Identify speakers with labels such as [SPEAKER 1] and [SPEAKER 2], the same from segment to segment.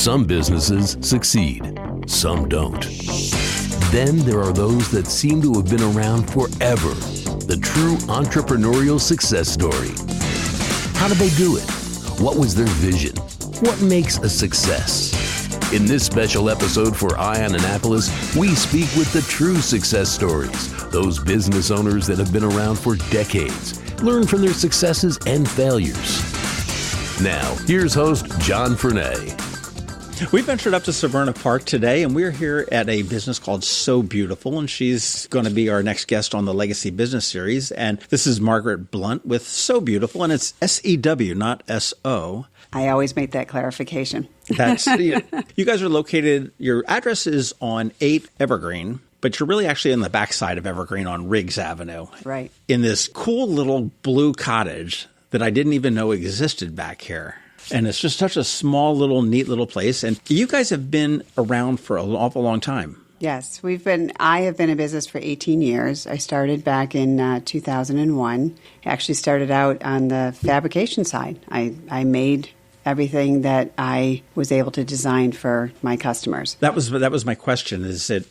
[SPEAKER 1] Some businesses succeed, some don't. Then there are those that seem to have been around forever. The true entrepreneurial success story. How did they do it? What was their vision? What makes a success? In this special episode for Eye on Annapolis, we speak with the true success stories, those business owners that have been around for decades, learn from their successes and failures. Now, here's host John Fernay.
[SPEAKER 2] We ventured up to Severna Park today, and we're here at a business called So Beautiful, and she's going to be our next guest on the Legacy Business Series. And this is Margaret Blunt with So Beautiful, and it's S-E-W, not S-O.
[SPEAKER 3] I always make that clarification.
[SPEAKER 2] You guys are located, your address is on 8 Evergreen, but you're really actually on the backside of Evergreen on Riggs Avenue.
[SPEAKER 3] Right.
[SPEAKER 2] In this cool little blue cottage that I didn't even know existed back here. And it's just such a small, little, neat little place. And you guys have been around for an awful long time.
[SPEAKER 3] Yes, I have been in business for 18 years. I started back in 2001. I actually started out on the fabrication side. I made everything that I was able to design for my customers.
[SPEAKER 2] That was my question. Is it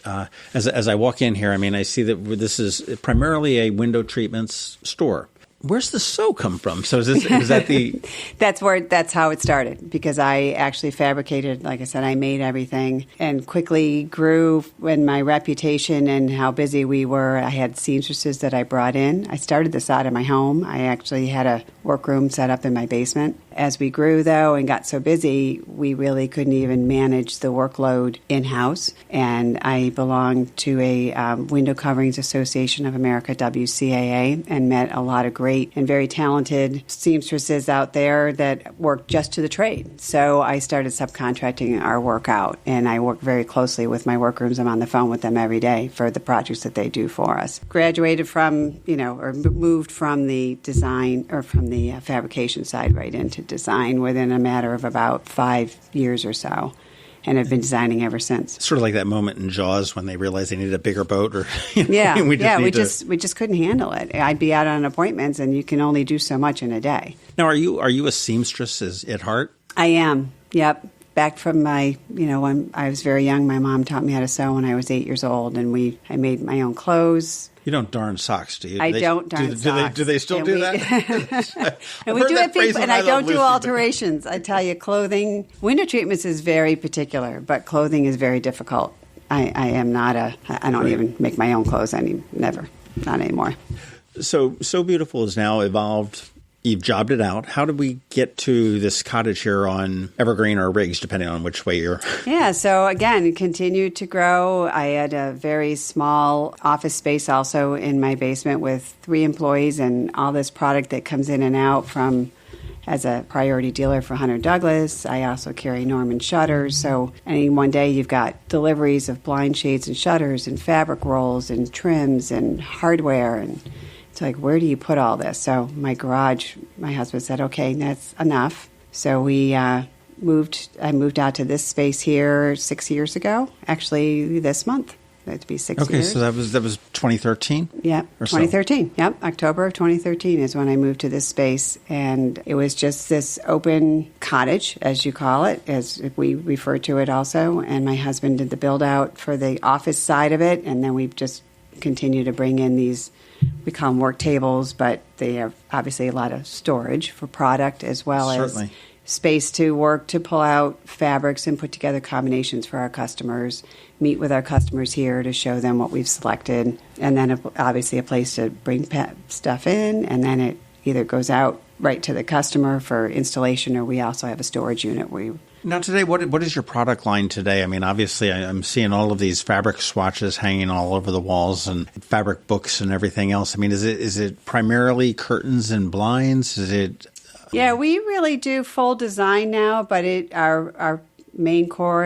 [SPEAKER 2] as I walk in here? I mean, I see that this is primarily a window treatments store. Where's the sew come from? So is that the...
[SPEAKER 3] That's how it started, because I actually fabricated, like I said, I made everything and quickly grew in my reputation and how busy we were. I had seamstresses that I brought in. I started this out of my home. I actually had a workroom set up in my basement. As we grew, though, and got so busy, we really couldn't even manage the workload in-house. And I belonged to a Window Coverings Association of America, WCAA, and met a lot of great and very talented seamstresses out there that work just to the trade. So I started subcontracting our work out, and I work very closely with my workrooms. I'm on the phone with them every day for the projects that they do for us. Graduated from, or moved from the design or from the fabrication side right into design within a matter of about 5 years or so. And I've been designing ever since.
[SPEAKER 2] Sort of like that moment in Jaws when they realized they needed a bigger boat, or
[SPEAKER 3] we just couldn't handle it. I'd be out on appointments, and you can only do so much in a day.
[SPEAKER 2] Now, are you a seamstress at heart?
[SPEAKER 3] I am. Yep. Back from my, when I was very young, my mom taught me how to sew when I was 8 years old, and I made my own clothes.
[SPEAKER 2] You don't darn socks, do you?
[SPEAKER 3] I don't darn socks.
[SPEAKER 2] Do they still do that?
[SPEAKER 3] And we do it, and I don't do alterations. I tell you, clothing, window treatments is very particular, but clothing is very difficult. I don't even make my own clothes never, not anymore.
[SPEAKER 2] So Beautiful has now evolved. You've jobbed it out. How did we get to this cottage here on Evergreen or Riggs, depending on which way you're?
[SPEAKER 3] Yeah, so again, it continued to grow. I had a very small office space also in my basement with 3 employees and all this product that comes in and out from as a priority dealer for Hunter Douglas. I also carry Norman shutters. So one day you've got deliveries of blind shades and shutters and fabric rolls and trims and hardware, and it's like, where do you put all this? So my garage, my husband said, okay, that's enough. So I moved out to this space here 6 years ago, actually this month. That'd be 6 years.
[SPEAKER 2] Okay, so that was 2013?
[SPEAKER 3] Yeah, 2013. So. Yep, October of 2013 is when I moved to this space. And it was just this open cottage, as you call it, as we refer to it also. And my husband did the build-out for the office side of it. And then we've just continued to bring in these, we call them work tables, but they have obviously a lot of storage for product as well as space to work, to pull out fabrics and put together combinations for our customers, meet with our customers here to show them what we've selected, and then obviously a place to bring stuff in, and then it either goes out right to the customer for installation, or we also have a storage unit where
[SPEAKER 2] Now today, what is your product line today? I mean, obviously, I'm seeing all of these fabric swatches hanging all over the walls and fabric books and everything else. I mean, is it primarily curtains and blinds? Is it...
[SPEAKER 3] Yeah, we really do full design now, but our main core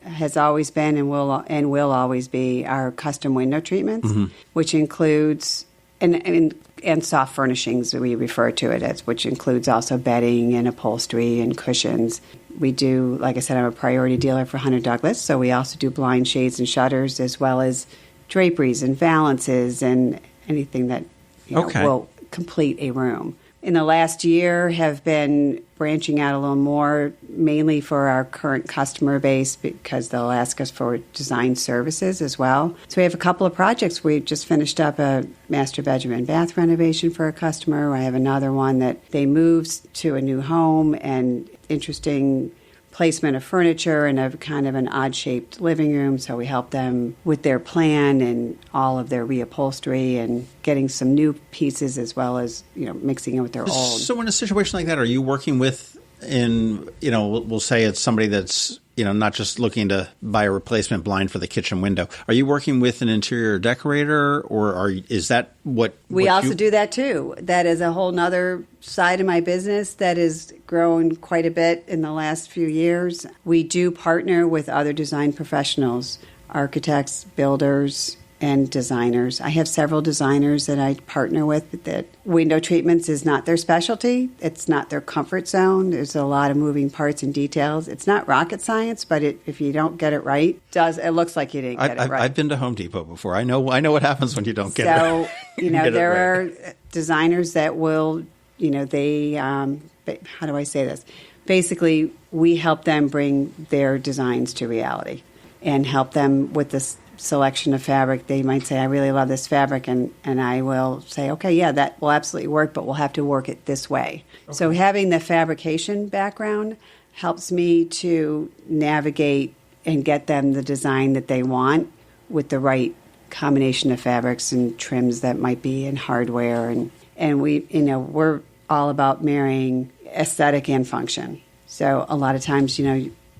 [SPEAKER 3] has always been and will always be our custom window treatments, which includes and soft furnishings, we refer to it as, which includes also bedding and upholstery and cushions. We do, like I said, I'm a priority dealer for Hunter Douglas, so we also do blind shades and shutters, as well as draperies and valances and anything that will complete a room. in the last year have been branching out a little more, mainly for our current customer base because they'll ask us for design services as well. So we have a couple of projects. We just finished up a master bedroom and bath renovation for a customer. I have another one that they moved to a new home and interesting placement of furniture in a kind of an odd-shaped living room, so we help them with their plan and all of their reupholstery and getting some new pieces as well as, mixing it with their old.
[SPEAKER 2] So in a situation like that, are you working with, we'll say it's somebody that's, not just looking to buy a replacement blind for the kitchen window. Are you working with an interior decorator, or is that what
[SPEAKER 3] we also do that too? That is a whole nother side of my business that has grown quite a bit in the last few years. We do partner with other design professionals, architects, builders, and designers. I have several designers that I partner with that window treatments is not their specialty. It's not their comfort zone. There's a lot of moving parts and details. It's not rocket science, but if you don't get it right, it looks like you didn't get it right.
[SPEAKER 2] I've been to Home Depot before. I know what happens when you don't get it right.
[SPEAKER 3] So, there are designers that will, they, how do I say this? Basically, we help them bring their designs to reality and help them with this selection of fabric. They might say, I really love this fabric, and I will say, okay, yeah, that will absolutely work, but we'll have to work it this way. Okay. So having the fabrication background helps me to navigate and get them the design that they want with the right combination of fabrics and trims that might be in hardware. And we, we're all about marrying aesthetic and function. So a lot of times,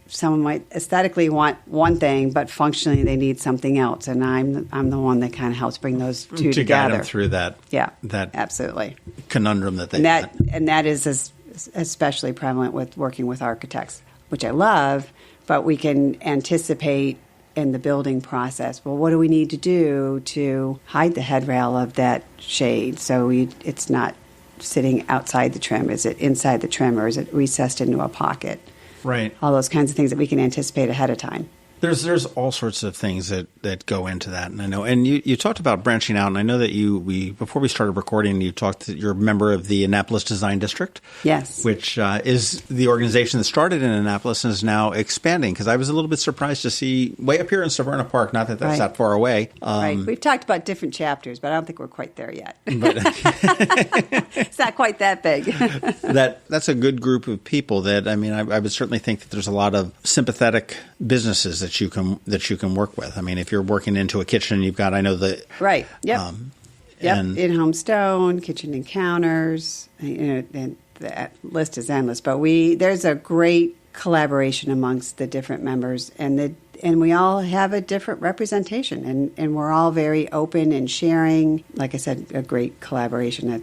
[SPEAKER 3] someone might aesthetically want one thing, but functionally they need something else, and I'm the one that kind of helps bring those two
[SPEAKER 2] to
[SPEAKER 3] together.
[SPEAKER 2] Guide them through that.
[SPEAKER 3] Yeah,
[SPEAKER 2] that
[SPEAKER 3] absolutely
[SPEAKER 2] conundrum that they
[SPEAKER 3] and that is especially prevalent with working with architects, which I love. But we can anticipate in the building process. Well, what do we need to do to hide the headrail of that shade so it's not sitting outside the trim? Is it inside the trim, or is it recessed into a pocket?
[SPEAKER 2] Right.
[SPEAKER 3] All those kinds of things that we can anticipate ahead of time.
[SPEAKER 2] There's all sorts of things that go into that, and I know. And you talked about branching out, and I know that before we started recording, you talked that you're a member of the Annapolis Design District.
[SPEAKER 3] Yes.
[SPEAKER 2] Which is the organization that started in Annapolis and is now expanding. Because I was a little bit surprised to see way up here in Severna Park. Not that that's that far away.
[SPEAKER 3] Right. We've talked about different chapters, but I don't think we're quite there yet.
[SPEAKER 2] But
[SPEAKER 3] it's not quite that big.
[SPEAKER 2] That's a good group of people. That I would certainly think that there's a lot of sympathetic businesses that you can work with. I mean, if you're working into a kitchen, you've got, I know the
[SPEAKER 3] right. Yep. In-home stone, kitchen and counters, and the list is endless. But there's a great collaboration amongst the different members, and we all have a different representation, and we're all very open and sharing. Like I said, a great collaboration.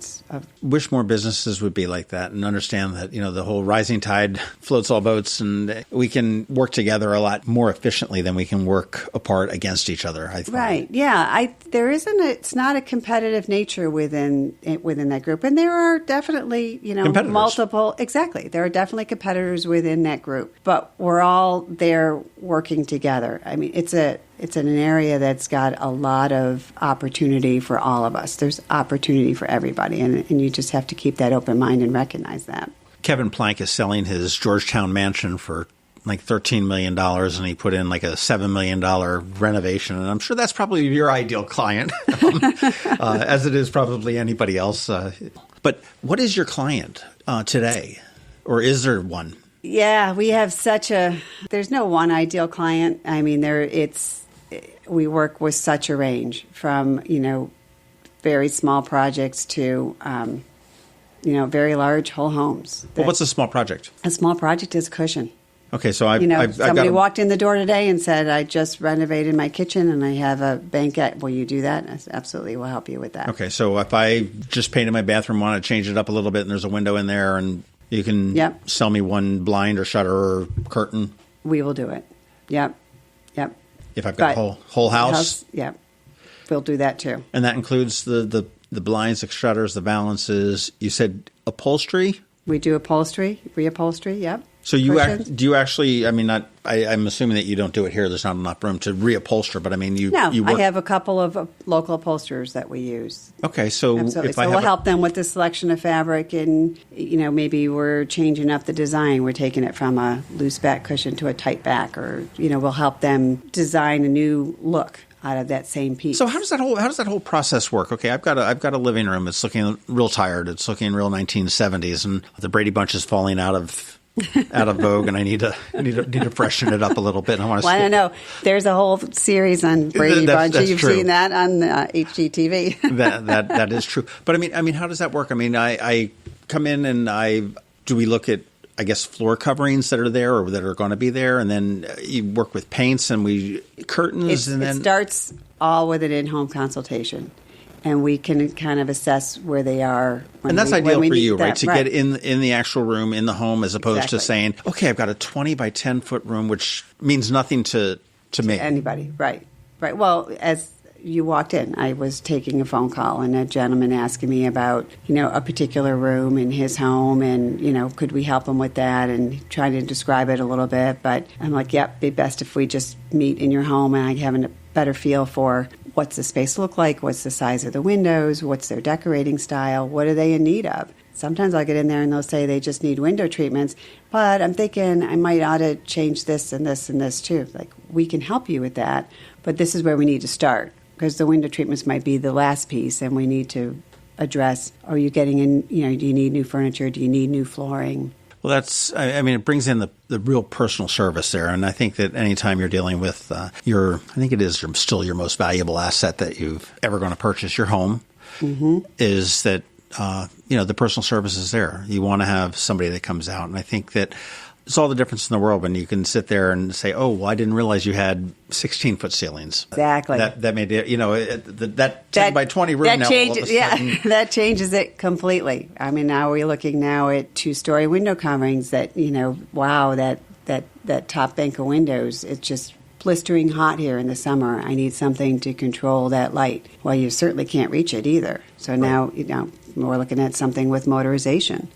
[SPEAKER 2] Wish more businesses would be like that and understand that, the whole rising tide floats all boats, and we can work together a lot more efficiently than we can work apart against each other, I think.
[SPEAKER 3] Right. Yeah. It's not a competitive nature within that group. And there are definitely, multiple. Exactly. There are definitely competitors within that group, but we're all there working together. I mean, it's an area that's got a lot of opportunity for all of us. There's opportunity for everybody, and you just have to keep that open mind and recognize that.
[SPEAKER 2] Kevin Plank is selling his Georgetown mansion for like $13 million, and he put in like a $7 million renovation. And I'm sure that's probably your ideal client, as it is probably anybody else. But what is your client today, or is there one?
[SPEAKER 3] Yeah, we have there's no one ideal client. I mean, we work with such a range from, very small projects to, very large whole homes.
[SPEAKER 2] Well, what's a small project?
[SPEAKER 3] A small project is a cushion.
[SPEAKER 2] Okay, so
[SPEAKER 3] somebody walked in the door today and said, I just renovated my kitchen and I have a banquette. Will you do that? I said, absolutely, we'll help you with that.
[SPEAKER 2] Okay, so if I just painted my bathroom, want to change it up a little bit, and there's a window in there, and you can sell me one blind or shutter or curtain.
[SPEAKER 3] We will do it. Yep.
[SPEAKER 2] If I've got a whole house?
[SPEAKER 3] Yep. We'll do that too.
[SPEAKER 2] And that includes the blinds, the shutters, the valances. You said upholstery?
[SPEAKER 3] We do upholstery, reupholstery, yep.
[SPEAKER 2] So
[SPEAKER 3] cushions.
[SPEAKER 2] I mean, I'm assuming that you don't do it here. There's not enough room to reupholster, but I mean, you work.
[SPEAKER 3] I have a couple of local upholsterers that we use.
[SPEAKER 2] Okay, so
[SPEAKER 3] Absolutely.
[SPEAKER 2] if
[SPEAKER 3] So
[SPEAKER 2] I
[SPEAKER 3] we'll
[SPEAKER 2] have
[SPEAKER 3] help them with the selection of fabric, and maybe we're changing up the design. We're taking it from a loose back cushion to a tight back, or we'll help them design a new look out of that same piece.
[SPEAKER 2] So how does that whole process work? Okay, I've got a living room. It's looking real tired. It's looking real 1970s, and the Brady Bunch is falling out of vogue, and I need to freshen it up a little bit. I want to.
[SPEAKER 3] Well, I don't know. There's a whole series on Brady Bunch. You've
[SPEAKER 2] true.
[SPEAKER 3] seen that on HGTV.
[SPEAKER 2] that is true. But I mean, how does that work? I mean, I come in and do we look at, I guess, floor coverings that are there or that are going to be there, and then you work with paints and curtains, and then
[SPEAKER 3] it starts all with an in-home consultation, and we can kind of assess where they are.
[SPEAKER 2] And that's ideal for you, right? To
[SPEAKER 3] right.
[SPEAKER 2] get in the actual room, in the home, as opposed to
[SPEAKER 3] Exactly.
[SPEAKER 2] saying, okay, I've got a 20 by 10 foot room, which means nothing to me.
[SPEAKER 3] Anybody, right. Well, as you walked in, I was taking a phone call, and a gentleman asking me about, a particular room in his home, and, could we help him with that, and trying to describe it a little bit. But I'm like, yep, it'd be best if we just meet in your home, and I have a better feel for what's the space look like, what's the size of the windows, what's their decorating style, what are they in need of. Sometimes I'll get in there and they'll say they just need window treatments, but I'm thinking I might ought to change this and this and this too. Like, we can help you with that, but this is where we need to start, because the window treatments might be the last piece, and we need to address, are you getting in, do you need new furniture? Do you need new flooring?
[SPEAKER 2] Well, it brings in the real personal service there. And I think that anytime you're dealing with I think it is still your most valuable asset that you've ever going to purchase, your home, is that, the personal service is there. You want to have somebody that comes out. And I think that it's all the difference in the world when you can sit there and say, oh, well, I didn't realize you had 16-foot ceilings.
[SPEAKER 3] Exactly.
[SPEAKER 2] That made it, that 10 by 20 room
[SPEAKER 3] that
[SPEAKER 2] now
[SPEAKER 3] changes,
[SPEAKER 2] all of a sudden.
[SPEAKER 3] that changes it completely. I mean, now we're looking now at 2-story window coverings that, wow, that top bank of windows, it's just blistering hot here in the summer. I need something to control that light. Well, you certainly can't reach it either. So now, we're looking at something with motorization.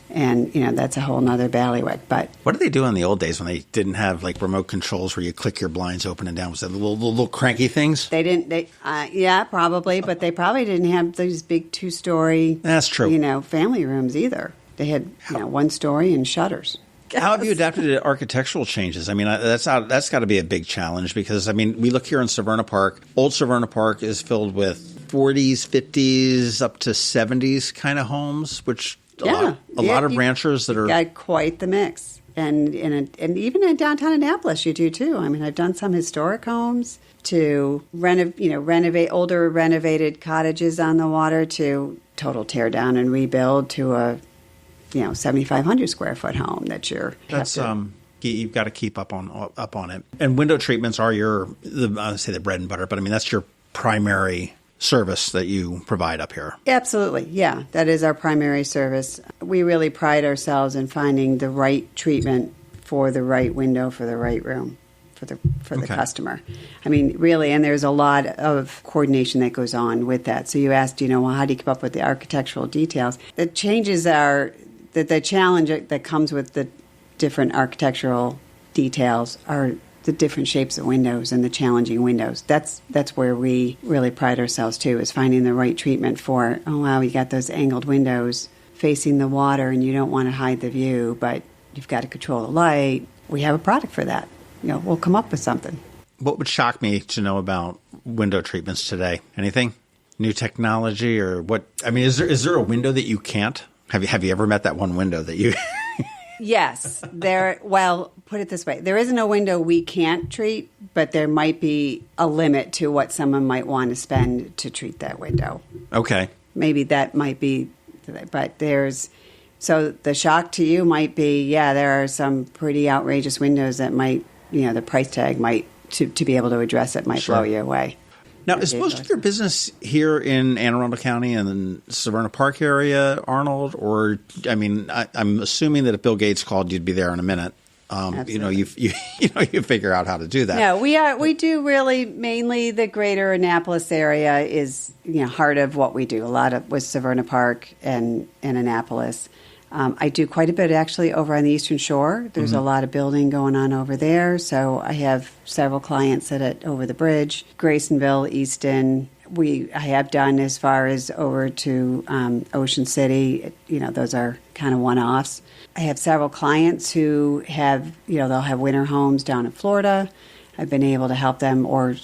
[SPEAKER 3] And, that's a whole nother bailiwick. But
[SPEAKER 2] what did they do in the old days when they didn't have, like, remote controls where you click your blinds open and down? Was that the little cranky things?
[SPEAKER 3] they didn't, yeah, probably, but they probably didn't have these big 2-story,
[SPEAKER 2] That's true.
[SPEAKER 3] family rooms either. They had, 1-story and shutters.
[SPEAKER 2] How have you adapted to architectural changes? I mean, that's got to be a big challenge because, I mean, we look here in Severna Park. Old Severna Park is filled with 40s, 50s, up to 70s kind of homes, which a lot of ranchers that are
[SPEAKER 3] got quite the mix, and even in downtown Annapolis, you do too. I mean, I've done some historic homes to renovate older renovated cottages on the water, to total tear down and rebuild, to a 7,500 square foot home that
[SPEAKER 2] you've got to keep up on it. And window treatments are I would say the bread and butter, but I mean that's your primary service that you provide up here.
[SPEAKER 3] Absolutely. Yeah, that is our primary service. We really pride ourselves in finding the right treatment for the right window, for the right room, for the customer. I mean, really, and there's a lot of coordination that goes on with that. So you asked, well, how do you keep up with the architectural details? The changes are that the challenge that comes with the different architectural details are the different shapes of windows and the challenging windows. That's where we really pride ourselves too, is finding the right treatment for, oh wow, you got those angled windows facing the water and you don't want to hide the view, but you've got to control the light. We have a product for that. We'll come up with something.
[SPEAKER 2] What would shock me to know about window treatments today? Anything? New technology or what? I mean, is there a window that you can't? Have you ever met that one window that you...
[SPEAKER 3] Yes. Well, put it this way. There isn't a window we can't treat, but there might be a limit to what someone might want to spend to treat that window.
[SPEAKER 2] Okay.
[SPEAKER 3] Maybe that might be, but so the shock to you might be, there are some pretty outrageous windows that might, the price tag might, to be able to address it, might blow you away.
[SPEAKER 2] Now, is most of your business here in Anne Arundel County and the Severna Park area, Arnold? Or, I mean, I'm assuming that if Bill Gates called, you'd be there in a minute. You figure out how to do that.
[SPEAKER 3] No, we do really mainly the greater Annapolis area is heart of what we do. A lot of with Severna Park and Annapolis. I do quite a bit actually over on the Eastern Shore. There's a lot of building going on over there. So I have several clients at over the bridge, Graysonville, Easton. I have done as far as over to Ocean City. Those are kind of one-offs. I have several clients who have, they'll have winter homes down in Florida. I've been able to help them or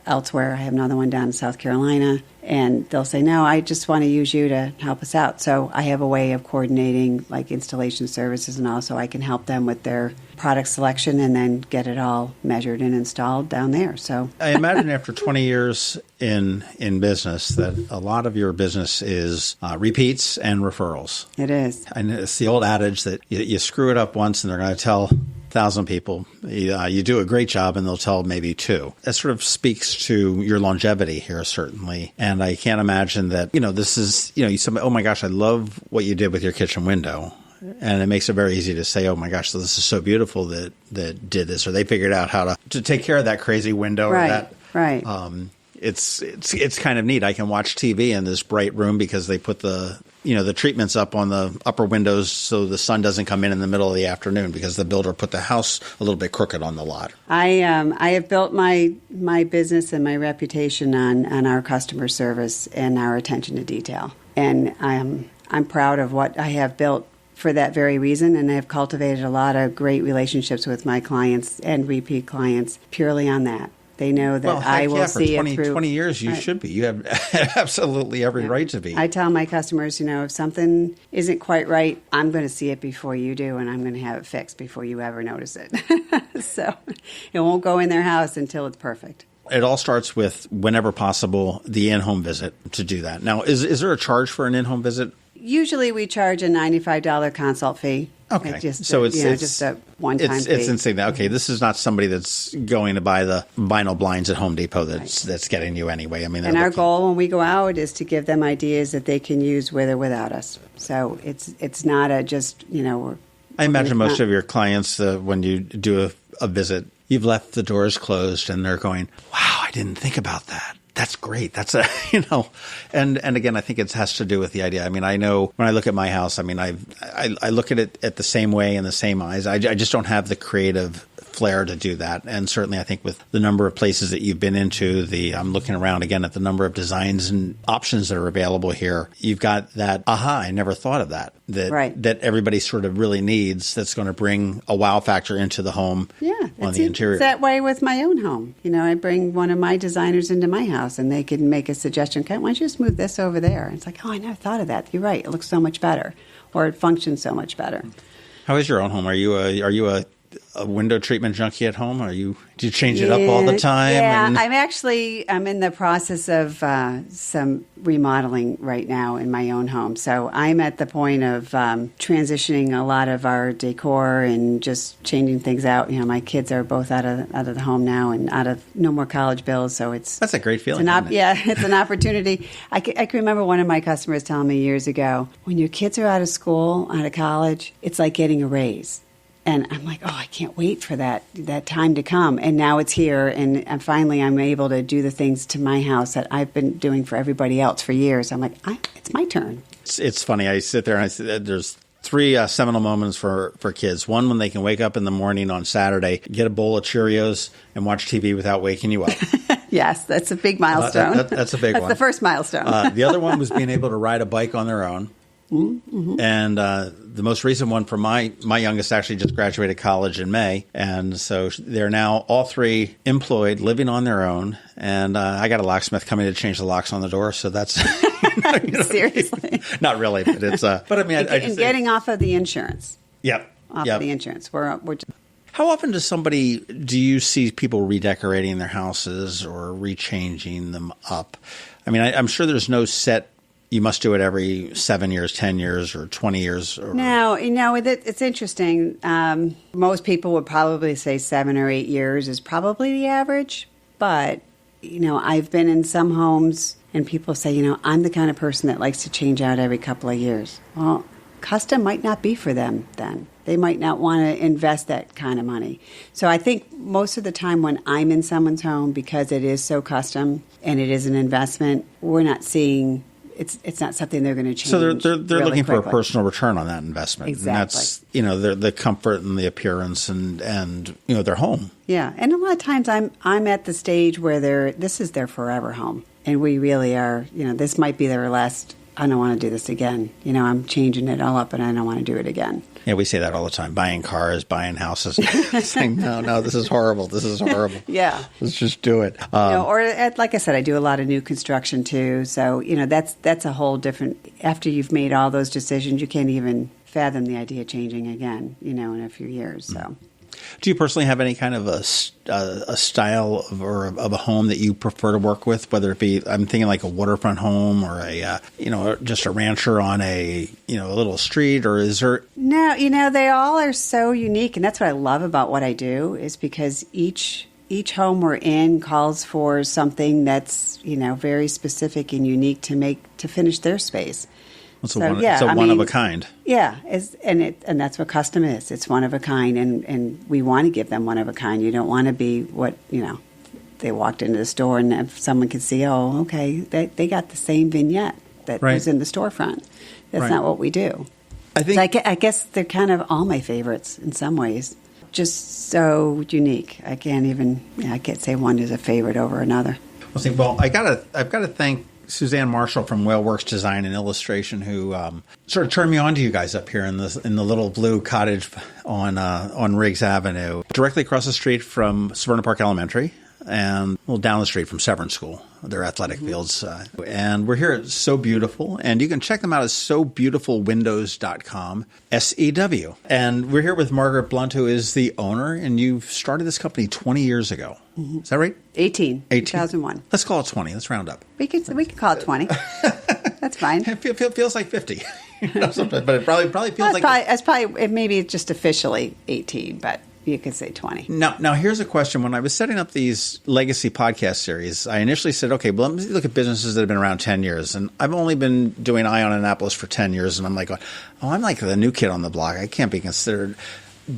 [SPEAKER 3] elsewhere. I have another one down in South Carolina. And they'll say, no, I just want to use you to help us out. So I have a way of coordinating like installation services, and also I can help them with their product selection and then get it all measured and installed down there. So
[SPEAKER 2] I imagine after 20 years in business that a lot of your business is repeats and referrals.
[SPEAKER 3] It is.
[SPEAKER 2] And it's the old adage that you screw it up once and they're going to tell 1,000 people. You do a great job and they'll tell maybe 2. That sort of speaks to your longevity here, certainly. And I can't imagine that, this is, you say, oh my gosh, I love what you did with your kitchen window. And it makes it very easy to say, oh my gosh, so this is so beautiful that did this, or they figured out how to take care of that crazy window.
[SPEAKER 3] Right,
[SPEAKER 2] or that.
[SPEAKER 3] Right.
[SPEAKER 2] It's kind of neat. I can watch TV in this bright room because they put the treatments up on the upper windows so the sun doesn't come in the middle of the afternoon because the builder put the house a little bit crooked on the lot.
[SPEAKER 3] I have built my business and my reputation on our customer service and our attention to detail. And I'm proud of what I have built for that very reason, and I've cultivated a lot of great relationships with my clients and repeat clients purely on that. They know that I will see it through.
[SPEAKER 2] 20 years, you should be. You have absolutely every right to be.
[SPEAKER 3] I tell my customers, if something isn't quite right, I'm going to see it before you do, and I'm going to have it fixed before you ever notice it. So it won't go in their house until it's perfect.
[SPEAKER 2] It all starts with, whenever possible, the in-home visit to do that. Now, is there a charge for an in-home visit?
[SPEAKER 3] Usually we charge a $95 consult fee.
[SPEAKER 2] Okay.
[SPEAKER 3] It's just a one-time fee.
[SPEAKER 2] It's insane. Okay, this is not somebody that's going to buy the vinyl blinds at Home Depot that's getting you anyway. I mean,
[SPEAKER 3] and our goal when we go out is to give them ideas that they can use with or without us. So it's not
[SPEAKER 2] I imagine most of your clients, when you do a visit, you've left the doors closed and they're going, wow, I didn't think about that. That's great. That's and again, I think it has to do with the idea. I mean, I know when I look at my house, I mean, I look at it at the same way and the same eyes. I just don't have the creative flair to do that. And certainly I think with the number of places that you've been into, I'm looking around again at the number of designs and options that are available here. You've got that, I never thought of that everybody sort of really needs, that's going to bring a wow factor into the home on the interior.
[SPEAKER 3] It's that way with my own home. I bring one of my designers into my house and they can make a suggestion. Why don't you just move this over there? And it's like, I never thought of that. You're right. It looks so much better, or it functions so much better.
[SPEAKER 2] How is your own home? Are you a window treatment junkie at home? Do you change it up all the time?
[SPEAKER 3] Yeah, I'm in the process of some remodeling right now in my own home. So I'm at the point of transitioning a lot of our decor and just changing things out. My kids are both out of the home now and out of no more college bills. So that's
[SPEAKER 2] a great feeling.
[SPEAKER 3] It's an opportunity. I can remember one of my customers telling me years ago, when your kids are out of school, out of college, it's like getting a raise. And I'm like, I can't wait for that time to come. And now it's here, and finally I'm able to do the things to my house that I've been doing for everybody else for years. I'm like, it's my turn.
[SPEAKER 2] It's funny. I sit there and I say, there's 3 seminal moments for kids. One, when they can wake up in the morning on Saturday, get a bowl of Cheerios, and watch TV without waking you up.
[SPEAKER 3] Yes, that's a big milestone.
[SPEAKER 2] That's a big one.
[SPEAKER 3] That's the first milestone.
[SPEAKER 2] The other one was being able to ride a bike on their own. Mm-hmm. And the most recent one for my youngest actually just graduated college in May. And so they're now all 3 employed, living on their own. And I got a locksmith coming to change the locks on the door. So that's...
[SPEAKER 3] Seriously?
[SPEAKER 2] Not really, but it's... but I mean,
[SPEAKER 3] getting off of the insurance.
[SPEAKER 2] Yep.
[SPEAKER 3] Off of the insurance. We're just...
[SPEAKER 2] How often do you see people redecorating their houses or rechanging them up? I mean, I'm sure there's no set... You must do it every 7 years, 10 years, or 20 years.
[SPEAKER 3] No, it's interesting. Most people would probably say 7 or 8 years is probably the average. But, I've been in some homes and people say, I'm the kind of person that likes to change out every couple of years. Well, custom might not be for them then. They might not want to invest that kind of money. So I think most of the time when I'm in someone's home, because it is so custom and it is an investment, we're not seeing it's not something they're going to change.
[SPEAKER 2] So they're
[SPEAKER 3] really
[SPEAKER 2] looking for a
[SPEAKER 3] quickly.
[SPEAKER 2] personal return on that investment.
[SPEAKER 3] Exactly.
[SPEAKER 2] And that's, the comfort and the appearance and their home.
[SPEAKER 3] Yeah. And a lot of times I'm at the stage where this is their forever home. And we really are, this might be their last, I don't want to do this again. I'm changing it all up and I don't want to do it again.
[SPEAKER 2] Yeah, we say that all the time. Buying cars, buying houses, saying, no, this is horrible. This is horrible.
[SPEAKER 3] Yeah.
[SPEAKER 2] Let's just do it.
[SPEAKER 3] Like I said, I do a lot of new construction too. So, that's a whole different, after you've made all those decisions, you can't even fathom the idea of changing again, in a few years. So.
[SPEAKER 2] Do you personally have any kind of a style of a home that you prefer to work with? Whether it be, I'm thinking like a waterfront home or just a rancher on a little street, or is there?
[SPEAKER 3] No, they all are so unique, and that's what I love about what I do is because each home we're in calls for something that's very specific and unique to finish their space.
[SPEAKER 2] It's one of a kind.
[SPEAKER 3] Yeah, and that's what custom is. It's one of a kind, and we want to give them one of a kind. You don't want to be what they walked into the store and if someone could see, oh, okay, they got the same vignette that was in the storefront. That's not what we do. I guess they're kind of all my favorites in some ways. Just so unique. I can't say one is a favorite over another.
[SPEAKER 2] Well, I've got to thank Suzanne Marshall from Whaleworks Design and Illustration, who sort of turned me on to you guys up here in the little blue cottage on Riggs Avenue, directly across the street from Severna Park Elementary, and down the street from Severna School, their athletic fields. And we're here at So Beautiful, and you can check them out at SoBeautifulWindows.com, SEW. And we're here with Margaret Blunt, who is the owner, and you've started this company 20 years ago. Mm-hmm. Is that right?
[SPEAKER 3] 18. 2001.
[SPEAKER 2] Let's call it 20. Let's round up.
[SPEAKER 3] We can call it 20. That's fine.
[SPEAKER 2] It feels like 50. But it probably feels like...
[SPEAKER 3] Maybe it's just officially 18, but... You could say 20.
[SPEAKER 2] Now, here's a question. When I was setting up these legacy podcast series, I initially said, okay, well, let me look at businesses that have been around 10 years. And I've only been doing Eye on Annapolis for 10 years. And I'm like, I'm like the new kid on the block. I can't be considered.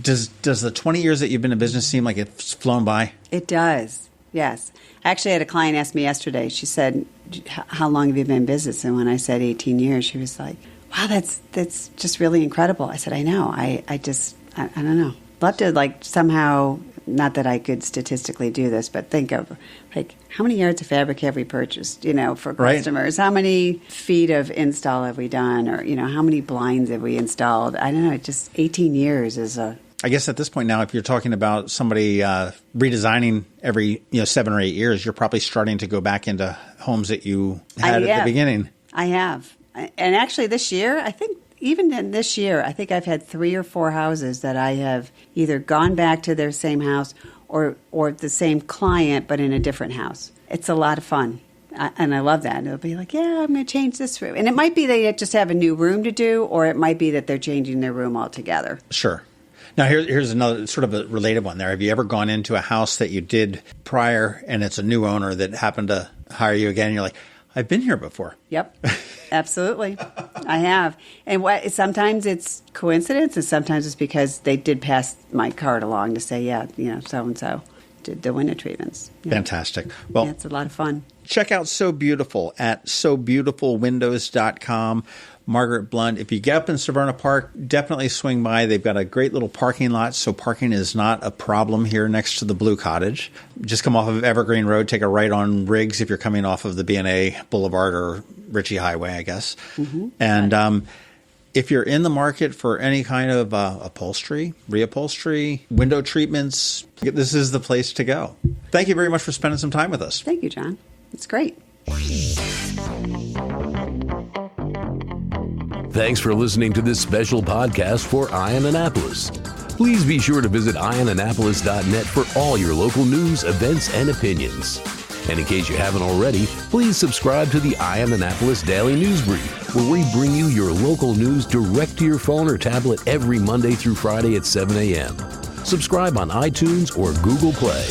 [SPEAKER 2] Does the 20 years that you've been in business seem like it's flown by?
[SPEAKER 3] It does, yes. I actually had a client ask me yesterday. She said, how long have you been in business? And when I said 18 years, she was like, wow, that's just really incredible. I said, I know. I don't know. Love to somehow, not that I could statistically do this, but think of how many yards of fabric have we purchased, for customers? Right. How many feet of install have we done? Or, how many blinds have we installed? I don't know. Just 18 years is a...
[SPEAKER 2] I guess at this point now, if you're talking about somebody redesigning every 7 or 8 years, you're probably starting to go back into homes that you had at the beginning.
[SPEAKER 3] I have. And actually this year, I think, even in this year, I think I've had 3 or 4 houses that I have either gone back to their same house or the same client, but in a different house. It's a lot of fun. And I love that. And it'll be like, yeah, I'm going to change this room. And it might be they just have a new room to do, or it might be that they're changing their room altogether.
[SPEAKER 2] Sure. Now, here's another sort of a related one there. Have you ever gone into a house that you did prior and it's a new owner that happened to hire you again and you're like, I've been here before?
[SPEAKER 3] Yep. Absolutely. I have. And sometimes it's coincidence and sometimes it's because they did pass my card along to say, so-and-so did the window treatments. Yeah.
[SPEAKER 2] Fantastic. Well,
[SPEAKER 3] it's a lot of fun.
[SPEAKER 2] Check out So Beautiful at SoBeautifulWindows.com. Margaret Blunt, if you get up in Severna Park, definitely swing by. They've got a great little parking lot, so parking is not a problem here next to the Blue Cottage. Just come off of Evergreen Road, take a right on Riggs if you're coming off of the B&A Boulevard or Ritchie Highway, I guess. Mm-hmm. And if you're in the market for any kind of upholstery, reupholstery, window treatments, this is the place to go. Thank you very much for spending some time with us.
[SPEAKER 3] Thank you, John. It's great.
[SPEAKER 1] Thanks for listening to this special podcast for Eye on Annapolis. Please be sure to visit eyeonannapolis.net for all your local news, events, and opinions. And in case you haven't already, please subscribe to the Eye on Annapolis Daily News Brief, where we bring you your local news direct to your phone or tablet every Monday through Friday at 7 a.m. Subscribe on iTunes or Google Play.